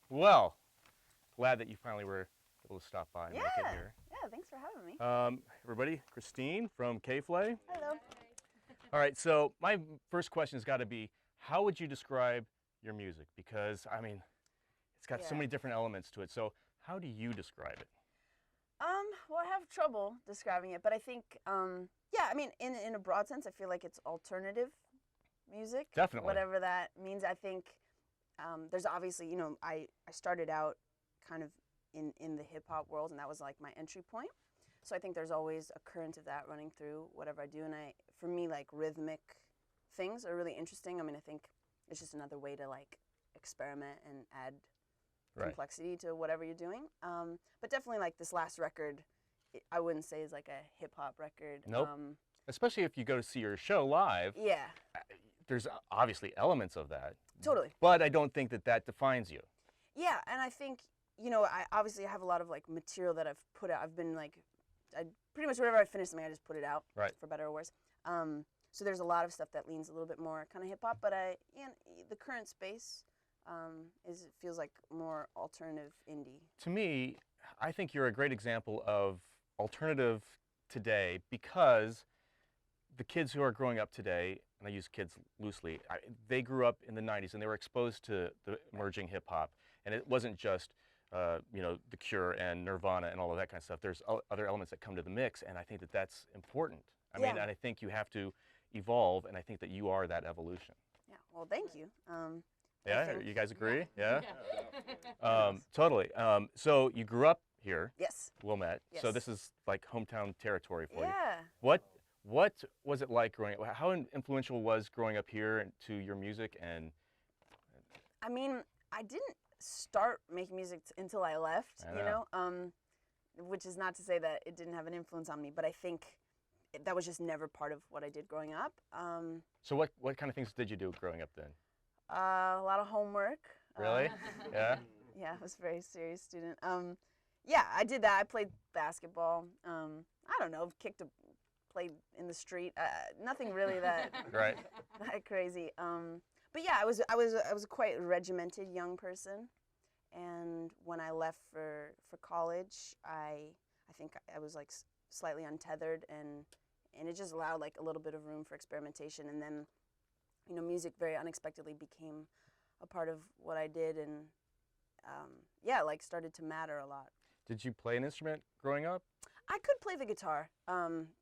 Well, glad that you finally were able to stop by and Yeah. make it here. Yeah, thanks for having me. Everybody, Kristine from K.Flay. Hello. All right, so my first question has got to be, how would you describe your music? Because, I mean, it's got so Yeah. many different elements to it. So how do you describe it? Well, I have trouble describing it, but I think, yeah, I mean, in a broad sense, I feel like it's alternative music. Definitely. Whatever that means. I think there's obviously, I started out kind of in the hip hop world, and that was like my entry point. So I think there's always a current of that running through whatever I do, and for me, like rhythmic things are really interesting. I mean, I think it's just another way to like experiment and add complexity to whatever you're doing. But definitely like this last record, I wouldn't say is like a hip hop record. Nope. Especially if you go to see your show live. Yeah. There's obviously elements of that. Totally. But I don't think that that defines you. Yeah, and I think, I obviously have a lot of like material that I've put out. I've been like, pretty much whenever I finish something, I just put it out, right, for better or worse. So there's a lot of stuff that leans a little bit more kind of hip hop, but the current space feels like more alternative indie. To me, I think you're a great example of alternative today, because the kids who are growing up today, and I use kids loosely, they grew up in the 90s and they were exposed to the emerging hip hop, and it wasn't just The Cure and Nirvana and all of that kind of stuff. There's other elements that come to the mix, and I think that that's important. I mean, and I think you have to evolve, and I think that you are that evolution. Yeah, well, thank you. Yeah, you guys agree? Yeah? Totally. So you grew up here. Yes. Wilmette. Yes. So this is like hometown territory for you. Yeah. What was it like growing up? How influential was growing up here to your music? And I mean, I didn't start making music until I left, which is not to say that it didn't have an influence on me, but I think that was just never part of what I did growing up. So what kind of things did you do growing up then? A lot of homework. Really? Yeah? Yeah, I was a very serious student. Yeah, I did that. I played basketball. I don't know, played in the street. Nothing really that right. that crazy. But yeah, I was a quite regimented young person, and when I left for college, I think I was like slightly untethered, and it just allowed like a little bit of room for experimentation, and then music very unexpectedly became a part of what I did, and yeah, like started to matter a lot. Did you play an instrument growing up? I could play the guitar,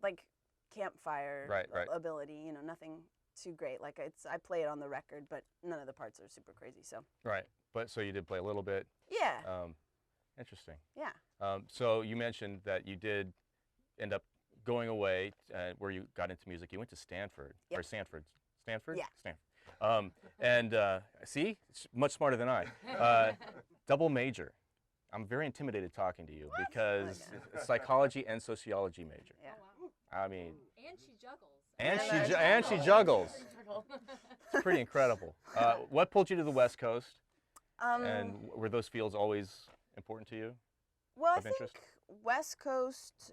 like campfire right. ability, nothing too great. Like I play it on the record, but none of the parts are super crazy. So. Right, but so you did play a little bit. Yeah. Interesting. Yeah. So you mentioned that you did end up going away where you got into music. You went to Stanford. Yep. Or Stanford. Stanford? Yeah. Stanford. And see, much smarter than I. Double major. I'm very intimidated talking to you because psychology and sociology major. Yeah. Oh, wow. I mean. And she juggles. And she juggles. It's pretty incredible. What pulled you to the West Coast? And were those fields always important to you? Well, of interest? think West Coast.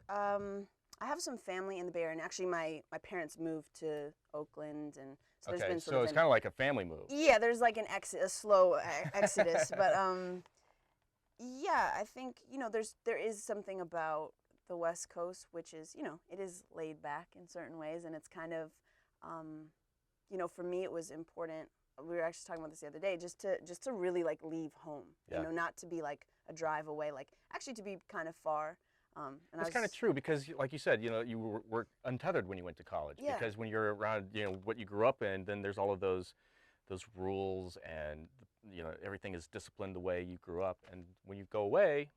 I have some family in the Bay Area, and actually my parents moved to Oakland, and so there's been sort of it's kind of like a family move. Yeah, there's like a slow exodus, but yeah, I think there is something about the West Coast, which is it is laid back in certain ways, and it's kind of for me it was important. We were actually talking about this the other day, just to really like leave home, not to be like a drive away, like actually to be kind of far. And that's kind of true because, like you said, you were untethered when you went to college. Yeah. Because when you're around, what you grew up in, then there's all of those rules, and everything is disciplined the way you grew up. And when you go away,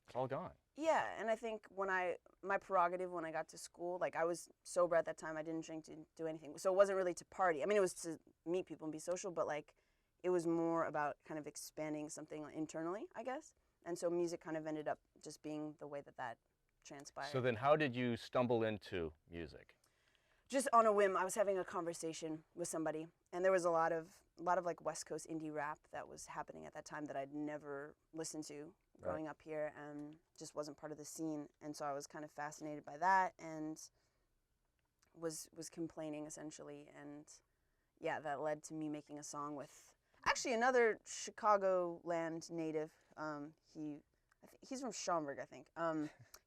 it's all gone. Yeah, and I think my prerogative when I got to school, like I was sober at that time. I didn't drink, didn't do anything, so it wasn't really to party. I mean, it was to meet people and be social, but like it was more about kind of expanding something internally, I guess. And so music kind of ended up just being the way that transpired. So then how did you stumble into music? Just on a whim. I was having a conversation with somebody, and there was a lot of like West Coast indie rap that was happening at that time that I'd never listened to growing up here, and just wasn't part of the scene. And so I was kind of fascinated by that, and was complaining essentially. And yeah, that led to me making a song with Actually, another Chicagoland native. He's from Schaumburg, I think.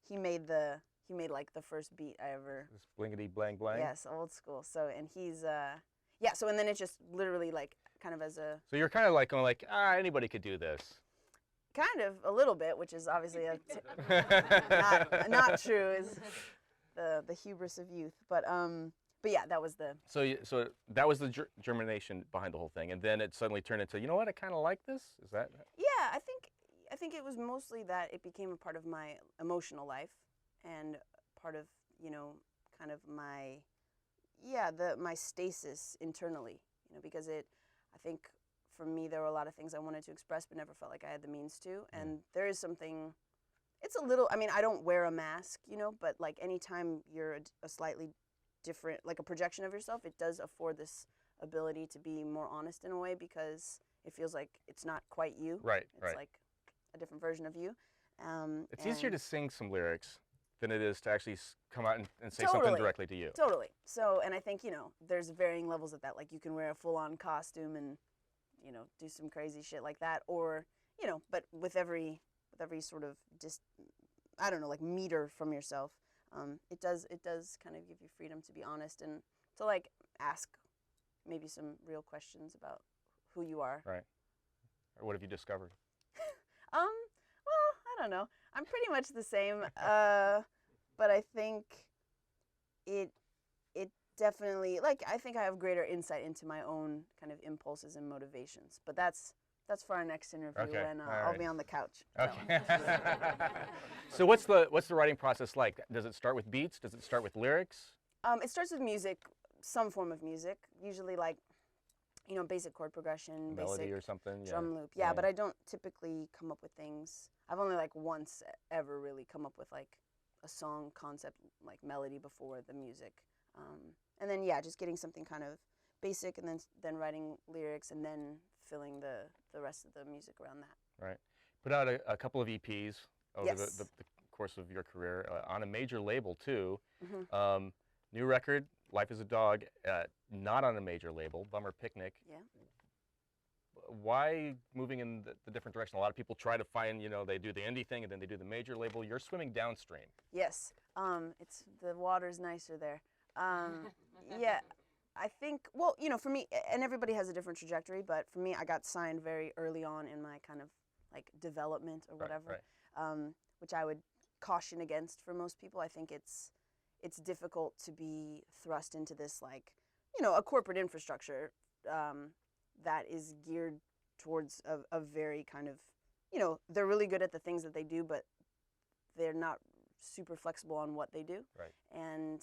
He made like the first beat I ever. This blingity blang blang. Yes, old school. So and he's yeah. So and then it just literally like kind of as a So you're kind of like going like, anybody could do this. kind of a little bit, which is obviously not true. Is the hubris of youth, but yeah, that was the. So that was the germination behind the whole thing, and then it suddenly turned into, you know what, I kind of like this. Is that? Yeah, I think it was mostly that it became a part of my emotional life, and part of kind of my my stasis internally, because I think for me there were a lot of things I wanted to express but never felt like I had the means to, and there is something. It's a little. I mean, I don't wear a mask, but like anytime you're a slightly different, like a projection of yourself, it does afford this ability to be more honest in a way, because it feels like it's not quite you. Right. It's like a different version of you. It's easier to sing some lyrics than it is to actually come out and say Totally. something directly to you. Totally. So, and I think, there's varying levels of that. Like you can wear a full-on costume and, do some crazy shit like that, or, but with every sort of I don't know, like meter from yourself, it does kind of give you freedom to be honest and to like ask maybe some real questions about who you are. Right. Or what have you discovered? Well, I don't know. I'm pretty much the same, but I think it definitely, like, I think I have greater insight into my own kind of impulses and motivations. But that's for our next interview, Okay. when All I'll right. be on the couch. Okay. So what's the writing process like? Does it start with beats? Does it start with lyrics? It starts with music, some form of music, usually like, basic chord progression, Melody basic or something? drum loop. Yeah, but I don't typically come up with things. I've only like once ever really come up with like a song concept, like melody before the music. And then just getting something kind of basic, and then writing lyrics, and then filling the rest of the music around that. Right. Put out a couple of EPs over Yes. the course of your career, on a major label too. Mm-hmm. New record, Life is a Dog, not on a major label, Bummer Picnic. Yeah. Why moving in the different direction? A lot of people try to find, they do the indie thing and then they do the major label. You're swimming downstream. Yes. It's the water's nicer there. Yeah. I think, well, for me, and everybody has a different trajectory, but for me, I got signed very early on in my kind of like development or whatever, which I would caution against for most people. I think it's difficult to be thrust into this, like, a corporate infrastructure that is geared towards a very kind of, they're really good at the things that they do, but they're not super flexible on what they do. Right. And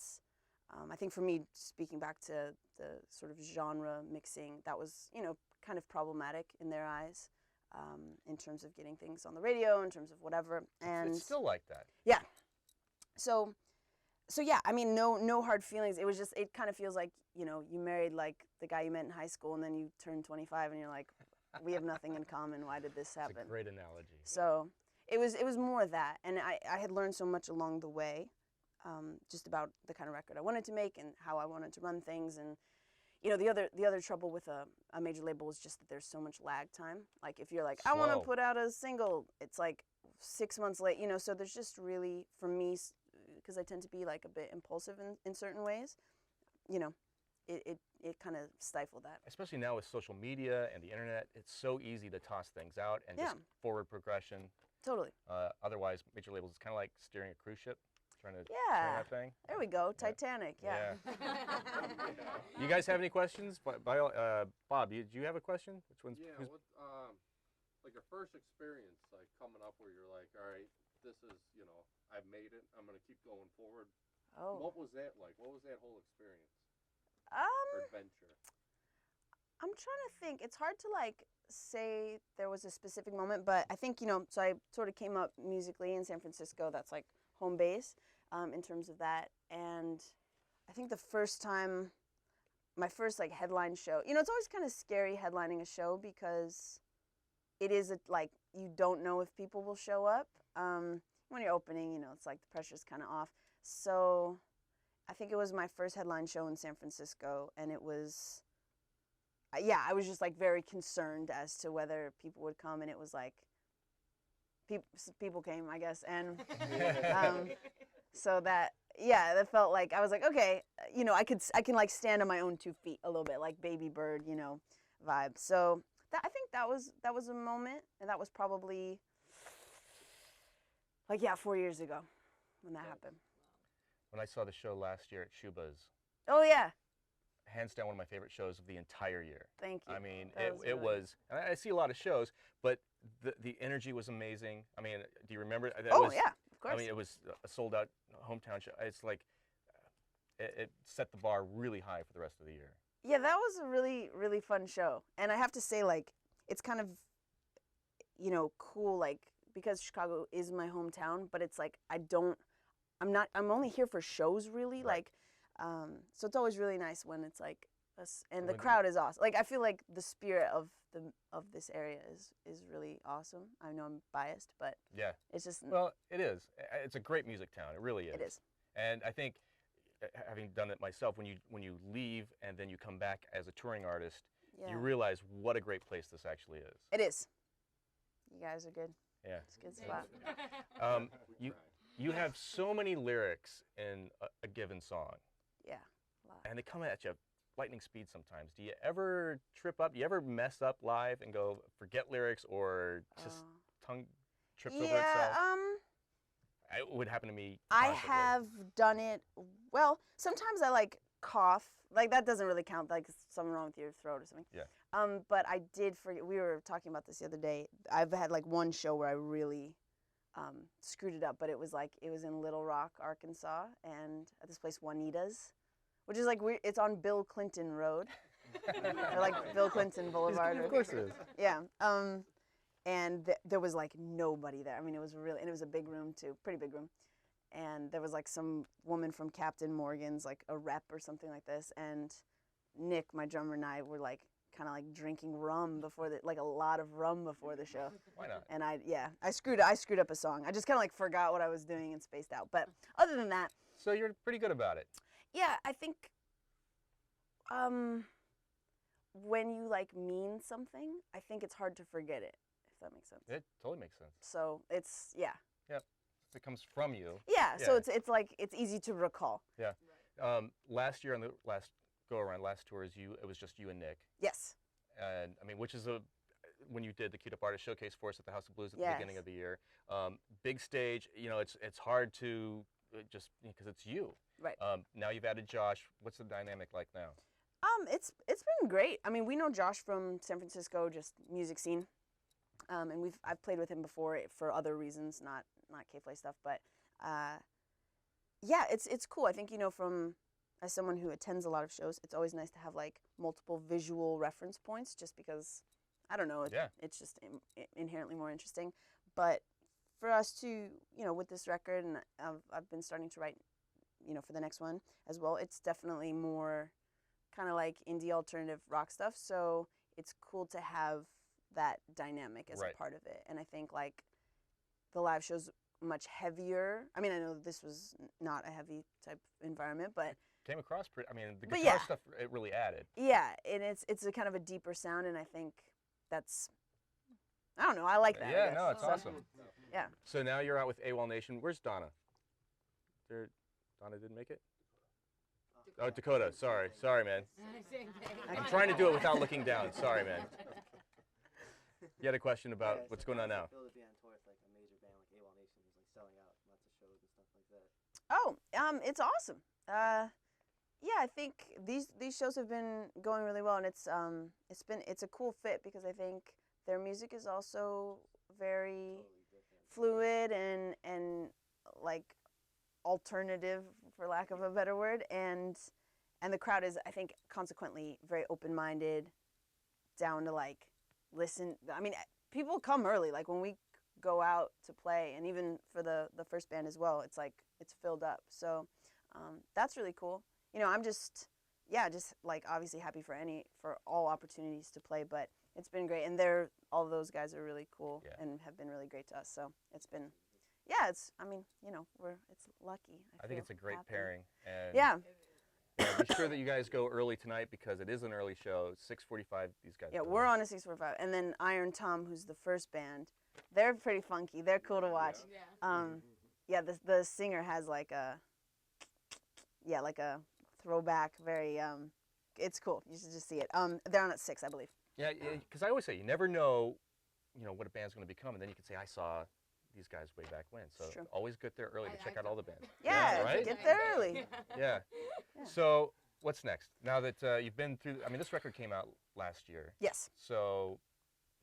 I think for me, speaking back to the sort of genre mixing, that was, kind of problematic in their eyes, in terms of getting things on the radio, in terms of whatever. And it's still like that. Yeah. So yeah, I mean, no hard feelings. It was just, it kind of feels like, you married like the guy you met in high school, and then you turn 25 and you're like, we have nothing in common. Why did this happen? It's a great analogy. So it was more that, and I had learned so much along the way, just about the kind of record I wanted to make and how I wanted to run things. And the other trouble with a major label is just that there's so much lag time. Like if you're like, I want to put out a single, it's like 6 months late. So there's just really, for me, because I tend to be like a bit impulsive in certain ways, it kind of stifled that. Especially now with social media and the internet, it's so easy to toss things out and just forward progression. Totally. Otherwise, major labels is kind of like steering a cruise ship, trying to turn that thing. There we go, Titanic. Yeah. You guys have any questions? Bob, do you have a question? Which one's? Yeah. What, like your first experience, like coming up where you're like, all right, this is, I've made it. I'm gonna keep going forward. Oh. What was that like? What was that whole experience? Or adventure. I'm trying to think. It's hard to like say there was a specific moment, but I think, so I sort of came up musically in San Francisco. That's like home base, in terms of that. And I think the first time, my first like headline show, it's always kind of scary headlining a show because it is like, you don't know if people will show up. When you're opening, it's like the pressure's kind of off. So I think it was my first headline show in San Francisco, and it was yeah, I was just like very concerned as to whether people would come, and it was like people came, I guess, and so that that felt like I was like, okay, I can like stand on my own 2 feet a little bit, like Baby Bird, vibe. So I think that was a moment, and that was probably like 4 years ago when that happened. When I saw the show last year at Shuba's, Oh yeah, hands down one of my favorite shows of the entire year. thank you. I mean, That was it really- was, and I see a lot of shows, but the energy was amazing. I mean, do you remember? That Oh was, yeah, of course. I mean, it was a sold out hometown show. It's like, it set the bar really high for the rest of the year. Yeah, that was a really, really fun show. And I have to say, like, it's kind of, cool, like, because Chicago is my hometown, but it's like, I'm only here for shows, really. Right. Like, so it's always really nice when it's like us, and the When- crowd is awesome. Like, I feel like the spirit of this area is really awesome. I know I'm biased, but Yeah. it's just, Well, it is. It's a great music town. It really is. it is. And I think, having done it myself, when you leave and then you come back as a touring artist, Yeah. you realize what a great place this actually is. It is. You guys are good. Yeah. It's a good spot. You have so many lyrics in a given song, Yeah. A lot. and they come at you lightning speed sometimes. Do you ever trip up? Do you ever mess up live and go forget lyrics, or just tongue trips over itself? It would happen to me I constantly. have done it. Well, sometimes I like cough. Like that doesn't really count. Like something wrong with your throat or something. Yeah. But I did forget. We were talking about this the other day. I've had like one show where I really screwed it up, but it was in Little Rock, Arkansas, and at this place Juanita's, which is like it's on Bill Clinton Road, or like Bill Clinton Boulevard. Of course it is. Yeah. And there was like nobody there. I mean, it was a big room too, pretty big room. And there was like some woman from Captain Morgan's, like a rep or something like this. And Nick, my drummer, and I were like kind of like drinking rum like a lot of rum before the show. Why not? And I screwed up a song. I just kind of like forgot what I was doing and spaced out. But other than that, So you're pretty good about it. yeah, I think when you like mean something, I think it's hard to forget it, if that makes sense. It totally makes sense. So it's It comes from you. yeah. So Yeah. it's like it's easy to recall. Last year on the last go around, last tours, it was just you and Nick. Yes. And I mean, which is when you did the Queued Up Artist Showcase for us at the House of Blues at the Yes. beginning of the year. Big stage, it's hard to just because it's you. Right. Now you've added Josh. What's the dynamic like now? It's been great. I mean, we know Josh from San Francisco, just music scene, and I've played with him before for other reasons, not K.Flay stuff, but yeah, it's cool. I think as someone who attends a lot of shows, it's always nice to have like multiple visual reference points, just because I don't know, it's just inherently more interesting. But for us to with this record, and I've been starting to write for the next one as well, it's definitely more kind of like indie alternative rock stuff, so it's cool to have that dynamic as Right. a part of it. And I think like the live show's much heavier. I mean, I know this was not a heavy type environment, but Came across pretty. I mean, the But guitar yeah. stuff it really added. yeah, and it's a kind of a deeper sound, and I think that's I don't know, I like that. I Yeah, guess. no, it's So, awesome. Yeah. So now you're out with wALT Nation. Where's Donna? Donna didn't make it? Oh, Dakota. Sorry, man. I'm trying to do it without looking down. Sorry, man. You had a question about what's going on now. Feel to be on tour with like a major band like wALT Nation, who's like selling out lots of shows and stuff like that. It's awesome. Yeah, I think these shows have been going really well, and it's a cool fit because I think their music is also very fluid and like alternative, for lack of a better word, and the crowd is, I think, consequently very open-minded, down to like listen. I mean, people come early, like when we go out to play, and even for the first band as well, it's like it's filled up. So that's really cool. I'm just like obviously happy for all opportunities to play, but it's been great, and all of those guys are really cool and have been really great to us. So it's been, it's lucky. I think it's a great pairing. And Yeah. Be sure that you guys go early tonight because it is an early show. 6:45. These guys. Yeah, go we're in. on a 6:45, and then Iron Tom, who's the first band. They're pretty funky. They're cool to watch. Yeah, the singer has like a throwback, very it's cool. You should just see it. They're on at 6, I believe. Yeah, because I always say you never know, what a band's going to become, and then you can say I saw these guys way back when. So True. always get there early to check out all the bands. Yeah, right? get there early. Yeah. So what's next? Now that you've been through, I mean, this record came out last year. Yes. So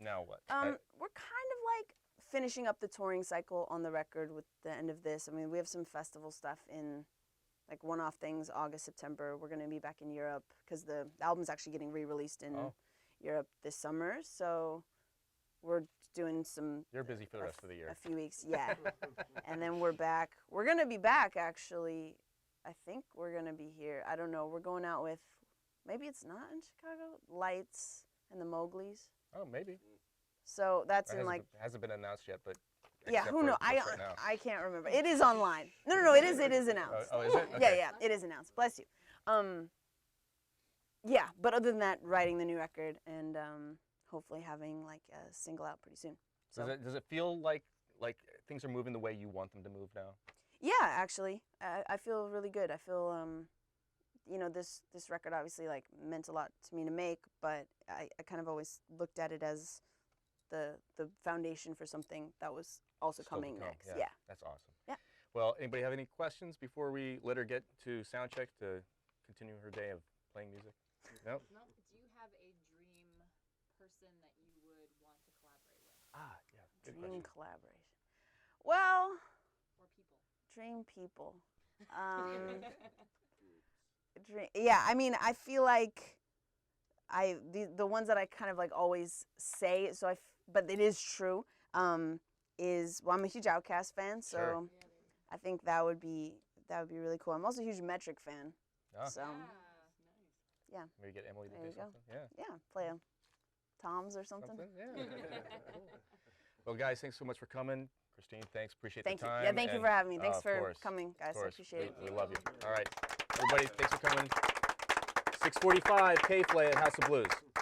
now what? We're kind of like finishing up the touring cycle on the record with the end of this. I mean, we have some festival stuff in, like one-off things, August, September. We're going to be back in Europe because the album's actually getting re-released in Europe this summer. So we're doing some. You're busy for the rest of the year. A few weeks, yeah. And then we're back. We're going to be back, actually. I think we're going to be here. I don't know. We're going out with, maybe it's not in Chicago, Lights and the Mowglis. Oh, maybe. So that's It in like. hasn't been announced yet, but. Yeah, who knows? Right I can't remember. It is online. No, it is announced. Oh, is it? Okay. Yeah, it is announced. Bless you. Yeah, but other than that, writing the new record and hopefully having like a single out pretty soon. So. Does it feel like things are moving the way you want them to move now? Yeah, actually, I feel really good. I feel this record obviously like meant a lot to me to make, but I kind of always looked at it as the foundation for something that was also Still coming to come, next. Yeah. That's awesome. Yeah. Well, anybody have any questions before we let her get to sound check to continue her day of playing music? No? No. Do you have a dream person that you would want to collaborate with? Ah, yeah. Good Dream question. collaboration. Well, Or people? dream people. Yeah, I mean, I feel like the ones that I kind of like always say, but it is true, is, well, I'm a huge Outkast fan, so Sure. I think that would be really cool. I'm also a huge Metric fan, Ah. so Nice. Maybe get Emily to There do you go. something. Yeah. yeah, play a Toms or something. Yeah. Cool. Well, guys, thanks so much for coming. Kristine, thanks. Appreciate Thank the you. time. Yeah, thank you and, for having me. Thanks of for course, coming, guys. Of I course. appreciate it. We love you. All right. Everybody, thanks for coming. 6:45, K.Flay at House of Blues.